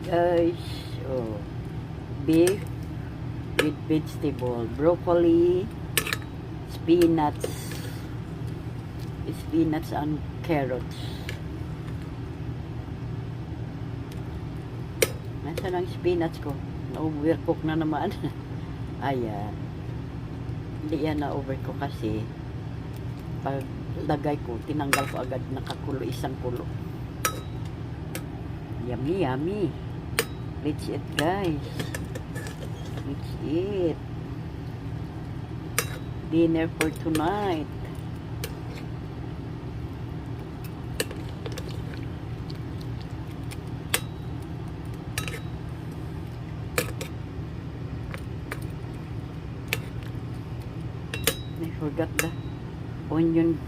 guys. Oh, beef with vegetable, broccoli, spinach and carrots. Nasaan ang spinach ko? Na-overcook na naman. Ayan. Hindi yan na-overcook kasi pag lagay ko, tinanggal ko agad, nakakulo, isang kulo. Yummy, yummy. Let's eat, guys. Let's eat. Dinner for tonight. I forgot the onion